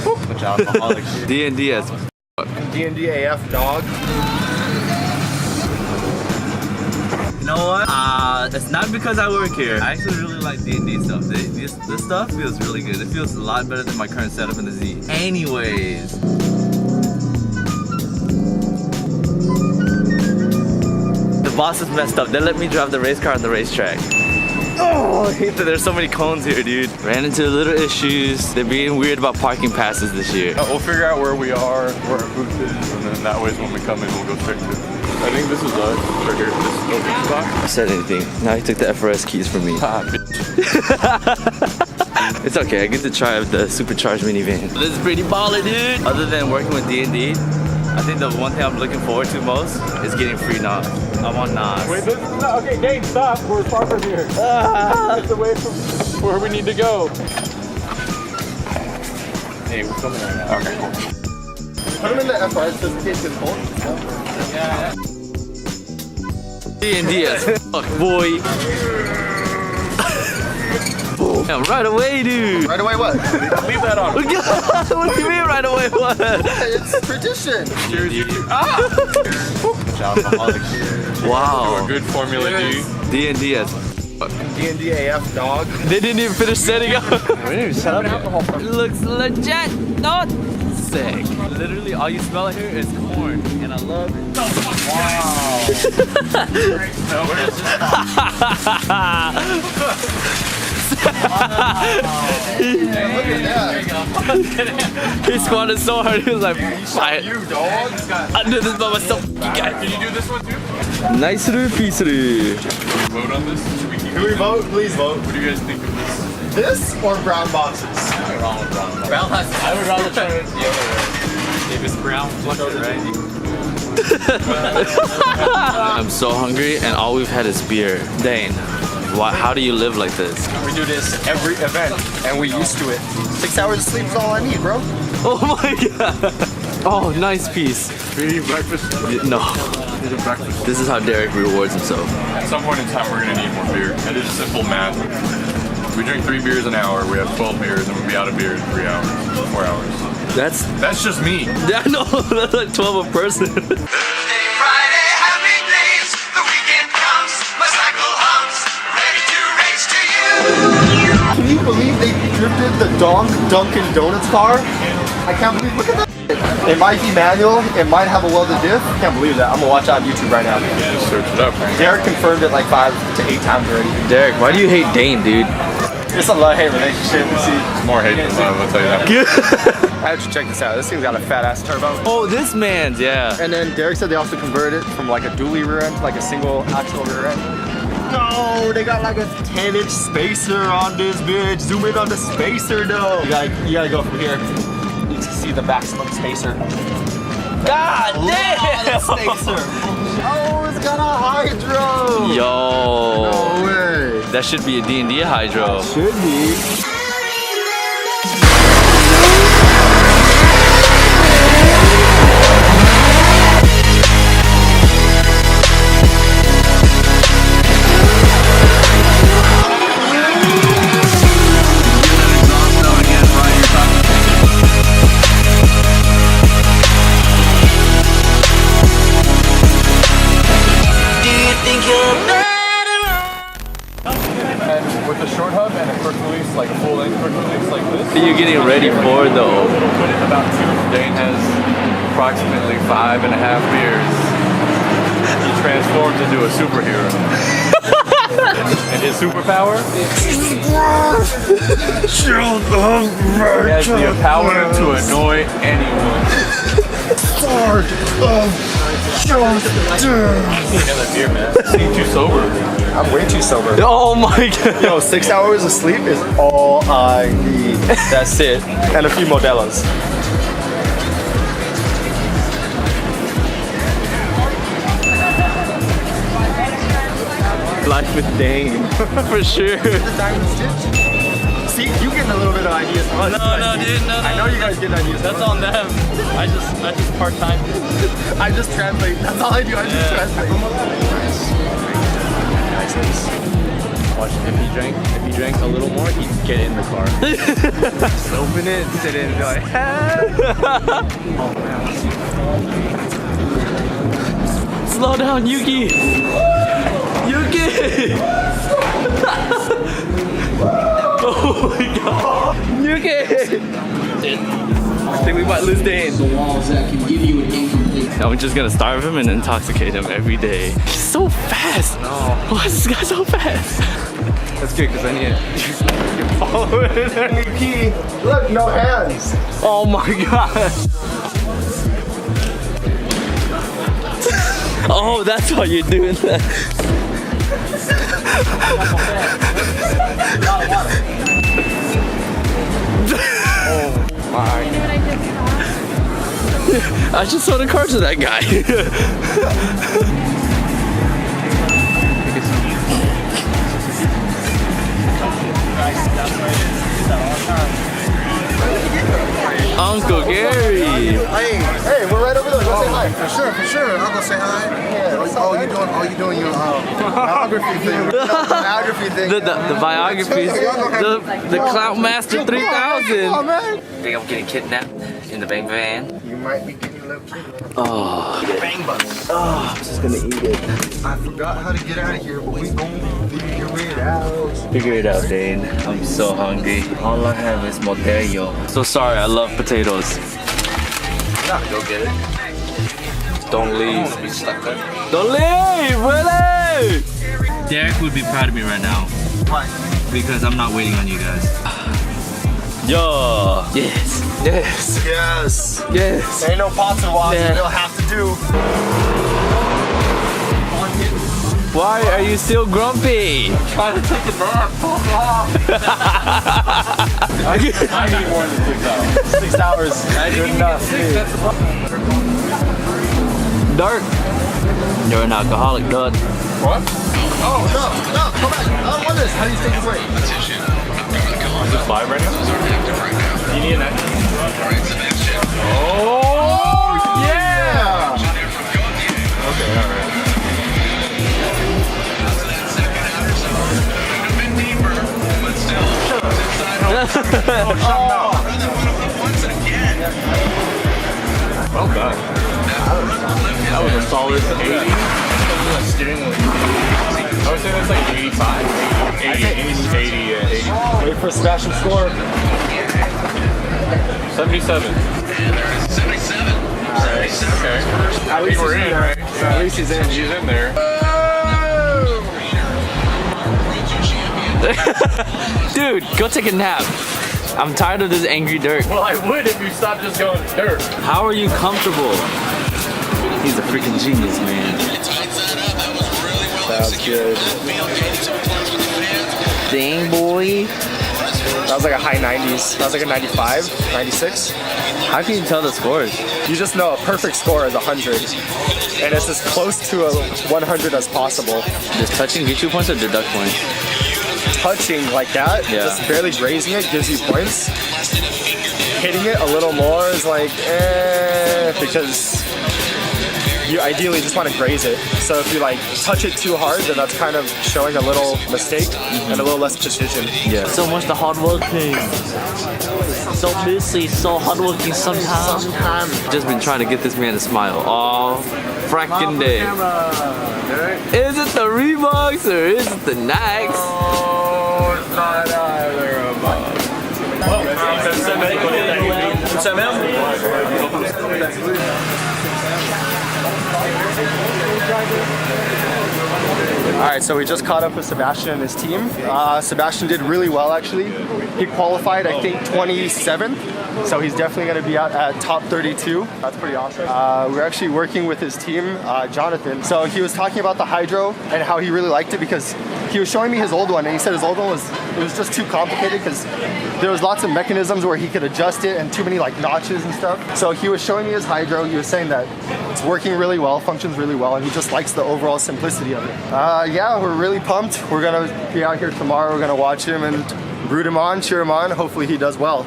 Bunch of alcoholic shit. D&D as D&D AF, dog. You know what? It's not because I work here. I actually really like D&D stuff. This stuff feels really good. It feels a lot better than my current setup in the Z. Anyways. The boss is messed up. They let me drive the race car on the racetrack. Oh, I hate that there's so many cones here, dude. Ran into little issues. They're being weird about parking passes this year. We'll figure out where we are, where our booth is, and then that way when we come in, we'll go straight to it. I think this is us, right here, this open spot. I said anything. Now he took the FRS keys from me. Ah, bitch. It's okay, I get to try the supercharged minivan. This is pretty baller, dude. Other than working with D&D, I think the one thing I'm looking forward to most is getting free NOS. I want NOS. Wait, this is not, okay, Dane, stop. We're far from here. It's away from where we need to go. Hey, we're coming right now. Okay, cool. Put them in the FRS just in case it's cold. Yeah. D&D as fuck, boy. Damn, right away, dude. Right away what? Leave that on. What do you mean right away? What? It's tradition. Cheers, you. Bunch of alcoholic shit. Wow. A good Formula D. D&D as D&D AF, dog. They didn't even finish setting up. We didn't even set up yet. Looks legit. Not sick. Literally, all you smell here is corn, and I love it. Wow. Look at that. He squatted so hard, he was like, You, dog. I did this by myself. You got Can you do this one too? it. Nice piece. Vote on this? Should we keep Can we vote? Please vote. What do you guys think of this? This or brown boxes? I would rather try it the other way. Davis Brown, right? I'm so hungry, and all we've had is beer. Dane, how do you live like this? We do this every event, and we used to it. 6 hours of sleep is all I need, bro. Oh my god! Oh, nice piece. We eat breakfast? No. Eat a breakfast. This is how Derek rewards himself. At some point in time, we're gonna need more beer. I did a simple math. We drink 3 beers an hour, we have 12 beers, and we'll be out of beer in 3 hours, 4 hours. That's just me. yeah, no, that's like 12 a person. Friday, happy days. The weekend comes. My cycle hums. Ready to race to you. Can you believe they drifted the Dunkin' Donuts car? I can't believe, look at that. It might be manual, it might have a welded diff. Can't believe that. I'm gonna watch it on YouTube right now. Yeah, just search it up. Derek confirmed it like 5 to 8 times already. Derek, why do you hate Dane, dude? It's a love-hate relationship, you see. It's more hate than love, I'll tell you that. I had to check this out. This thing's got a fat ass turbo. Oh, this man's, yeah. And then Derek said they also converted it from like a dually rear end to like a single axle rear end. No, they got like a 10-inch spacer on this bitch. Zoom in on the spacer though. You gotta go from here. You can see the maximum spacer. God damn! That spacer. Oh, it's got a hydro. Yo. No way. That should be a D&D hydro. Should be. With a short hub and a quick release, like a full length quick release like this. What are you getting ready for, though? Put it in about 2. Dane has approximately 5.5 beers. He transforms into a superhero. And his superpower? He has the power to annoy anyone. Beer, man. Seem too sober. I'm way too sober. Oh my god. Yo, 6 hours of sleep is all I need. That's it. And a few Modelo's. Life with Dane. For sure. The diamond stitch. See, you getting a little bit of ideas from us. No, dude, no. I know you guys get ideas. That's on them. I just part-time. I just translate. That's all I do. I just translate. Watch, if he drank a little more, he'd get in the car. Just open it, sit in, and be like, Slow down, Yuki! Yuki! Oh my god! Yuki! I think we might lose Dane. I'm just gonna starve him and intoxicate him every day. He's so fast! no. Why is this guy so fast? That's good because I need it. Follow it in there, Yuki. Look, no hands. Oh my god! Oh, that's why you're doing that. Oh my. I just sold a car to that guy. Uncle Gary. Hey, we're right over there. Go say hi. For sure. I'll go say hi. You doing your biography thing. Biography thing. The biographies. The Clout Master 3000. Oh, man. Think I'm getting kidnapped in the bang van? You might be getting a little kidnapped. Oh. Bang bus. Oh, I'm just gonna eat it. I forgot how to get out of here, but we gonna figure it out. Figure it out, Dane. I'm so hungry. All I have is Motello. So sorry, I love potatoes. Go get it. Don't leave. Don't leave, Willie! Derek would be proud of me right now. Why? Because I'm not waiting on you guys. Yo. Yes. Yes. Yes. Yes. Ain't no pots and water. Yeah. They'll have to do. Why are you still grumpy? Try to take a nap. I need more than 6 hours. 6 hours. Good enough. Dirk. You're an alcoholic, Dud. What? Oh, no, come back. I don't want this. How do you take a break? Is this live right now? You need a neck? Oh, yeah! Okay, alright. Well done. That was a solid 80. Steering wheel. I would say that's like 85. 80. Wait for Sebastian's score. 77. Alright, okay. At least we're in, right? At least he's in. He's in there. Dude, go take a nap. I'm tired of this angry Dirk. Well, I would if you stopped just going dirt. How are you comfortable? He's a freaking genius, man. That's good. Dang, boy. That was like a high 90s. That was like a 95, 96. How can you tell the scores? You just know a perfect score is 100. And it's as close to a 100 as possible. Does touching get you points or deduct points? Touching like that, Yeah. just barely grazing it gives you points. Hitting it a little more is like, because you ideally just want to graze it. So if you like touch it too hard, then that's kind of showing a little mistake and a little less precision. Yeah. So much the hard working. So busy, so hardworking sometimes. Just been trying to get this man to smile all fracking day. Is it the Reeboks or is it the Nikes? Oh, it's not either of them. Alright, so we just caught up with Sebastian and his team. Sebastian did really well actually. He qualified, I think, 27th. So he's definitely going to be out at top 32. That's pretty awesome. We're actually working with his team, Jonathan. So he was talking about the hydro and how he really liked it because he was showing me his old one and he said his old one was just too complicated because there was lots of mechanisms where he could adjust it and too many like notches and stuff. So he was showing me his hydro. He was saying that it's working really well, functions really well, and he just likes the overall simplicity of it. Yeah, we're really pumped. We're gonna be out here tomorrow. We're gonna watch him and root him on, cheer him on. Hopefully he does well.